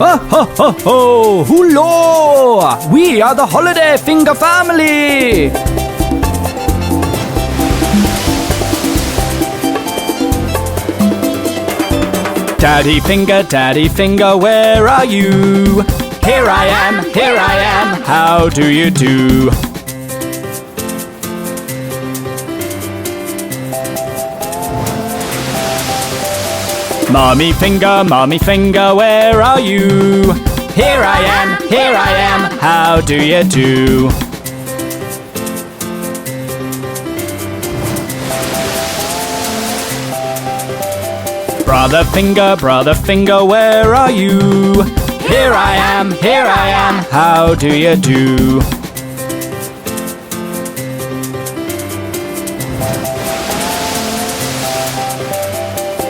Oh, ho, ho, ho! Hullo! We are the Holiday Finger family! Daddy Finger, where are you? Here I am, how do you do? Mommy Finger, where are you? Here I am, how do you do? Brother Finger, where are you? Here I am, how do you do?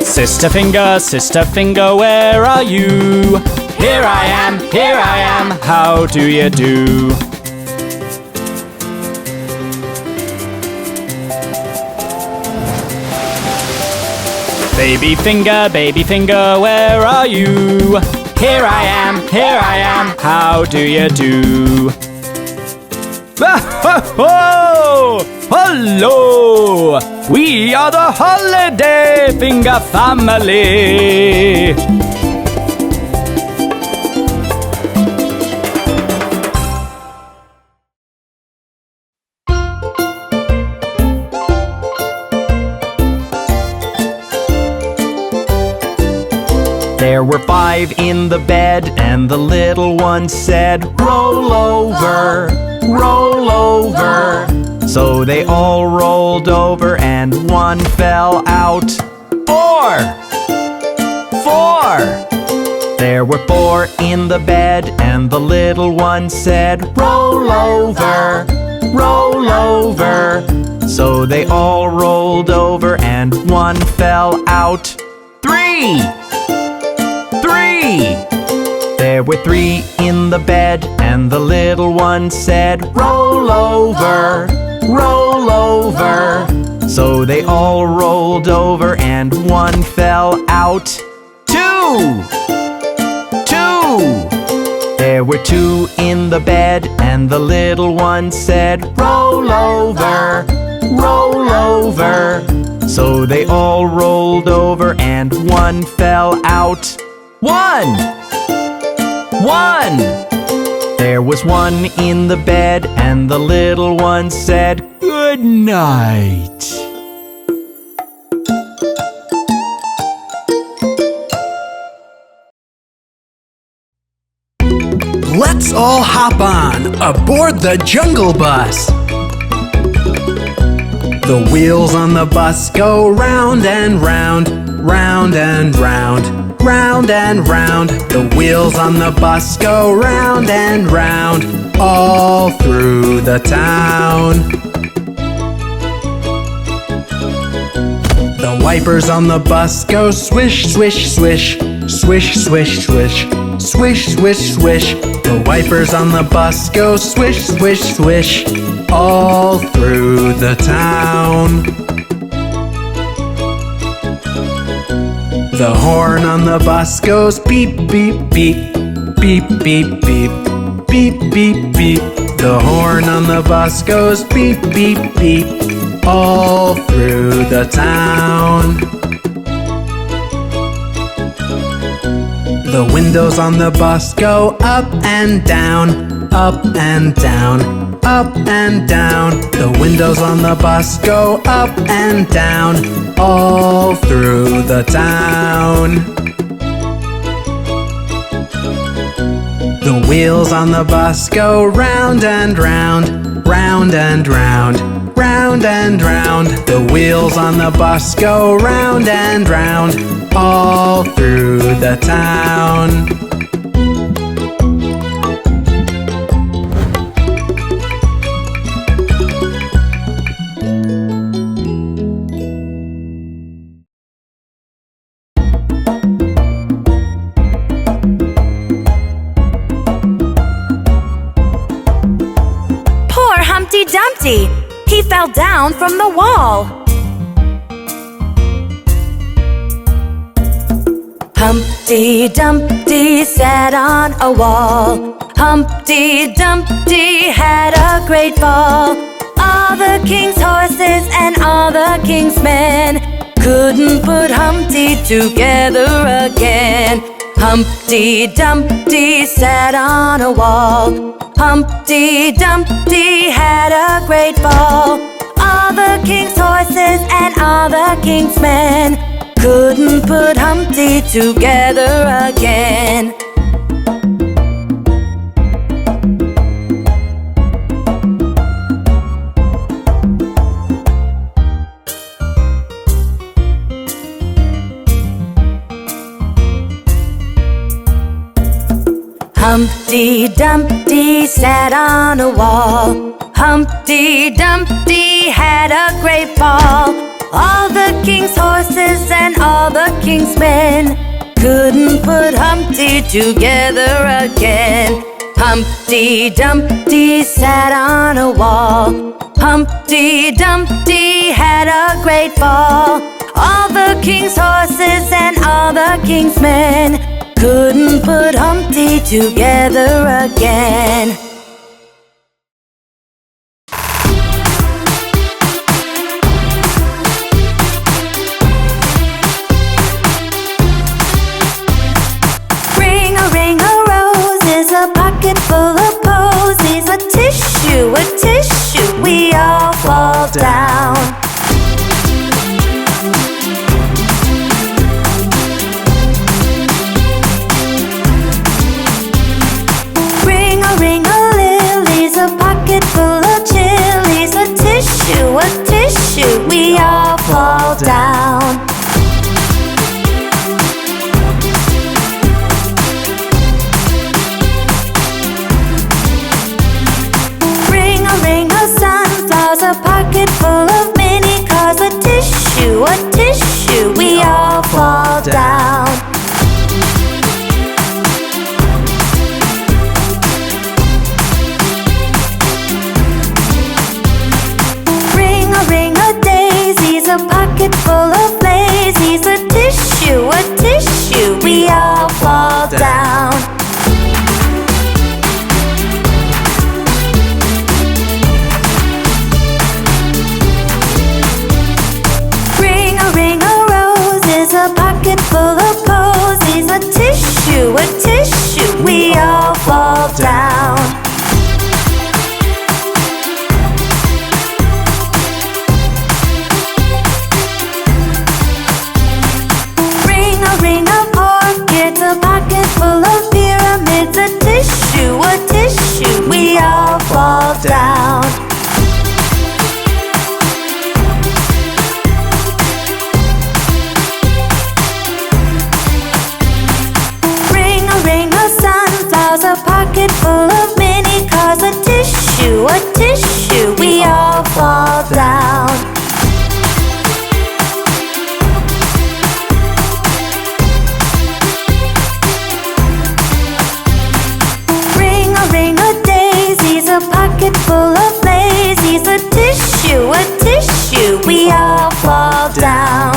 Sister Finger, where are you? Here I am, how do you do? Baby Finger, where are you? Here I am, how do you do? Hello! We are the Holiday Finger family! There were 5 in the bed, and the little one said, "Roll over, roll over." So they all rolled over, and one fell out. 4! There were 4 in the bed, and the little one said, "Roll over, roll over." So they all rolled over, and one fell out. 3! There were 3 in the bed, and the little one said, "Roll over, roll over." So they all rolled over, and one fell out. 2! There were 2 in the bed, and the little one said, "Roll over, roll over." So they all rolled over, and one fell out. 1! There was 1 in the bed, and the little one said, "Good night." Let's all hop on aboard the Jungle Bus. The wheels on the bus go round and round, round and round, round and round. The wheels on the bus go round and round, all through the town. The wipers on the bus go swish, swish, swish, swish, swish, swish, swish, swish, swish. The wipers on the bus go swish, swish, swish, all through the town. The horn on the bus goes beep, beep, beep, beep, beep, beep, beep, beep, beep. The horn on the bus goes beep, beep, beep, all through the town. The windows on the bus go up and down, up and down, up and down. The windows on the bus go up and down, all through the town. The wheels on the bus go round and round, round and round, round and round. The wheels on the bus go round and round, all through the town. Poor Humpty Dumpty! He fell down from the wall. Humpty Dumpty sat on a wall. Humpty Dumpty had a great fall. All the king's horses and all the king's men couldn't put Humpty together again. Humpty Dumpty sat on a wall. Humpty Dumpty had a great fall. All the king's horses and all the king's men couldn't put Humpty together again. Humpty Dumpty sat on a wall. Humpty Dumpty had a great fall. All the king's horses and all the king's men couldn't put Humpty together again. Humpty Dumpty sat on a wall. Humpty Dumpty had a great fall. All the king's horses and all the king's men couldn't put Humpty together again. Full of posies, a tissue, we all fall down. Ring a lilies, a pocket full of chilies, a tissue, we all fall down. A pocket full of mini cars, a tissue, we all fall down. Ring a daisies, a pocket full of lazies, a tissue, we all fall down. Full of posies, a tissue, we all fall down. Ring of orchids, a pocket full of pyramids, a tissue, we all fall down. A pocket full of mini cars, a tissue, we all fall down. Ring a daisies, a pocket full of lazies, a tissue, we all fall down.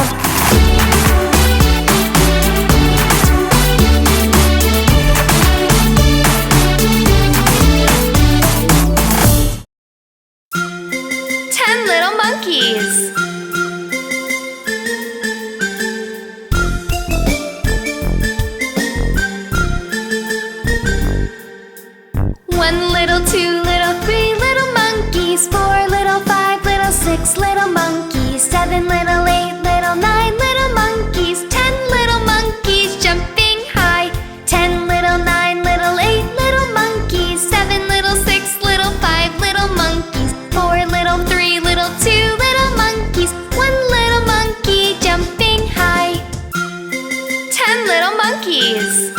One little, two little, three little monkeys, 4 little, 5 little, 6 little monkeys, 7 little, 8 little, 9 little monkeys, 10 little monkeys jumping high, 10 little, 9 little, 8 little monkeys, 7 little, 6 little, 5 little monkeys, 4 little, 3 little, 2 little monkeys, 1 little monkey jumping high. 10 little monkeys.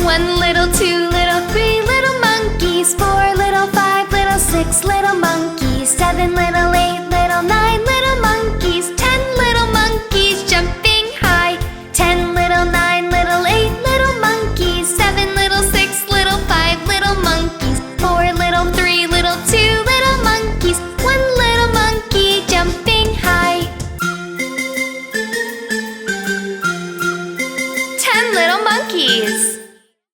One little, 2 little, 3 little monkeys, 4 little, 5 little, 6 little monkeys, 7 little, 8 little, 9 little monkeys, 10 little monkeys jumping high, 10 little, 9 little, 8 little monkeys, 7 little, 6 little, 5 little monkeys, 4 little, 3 little, 2 little monkeys.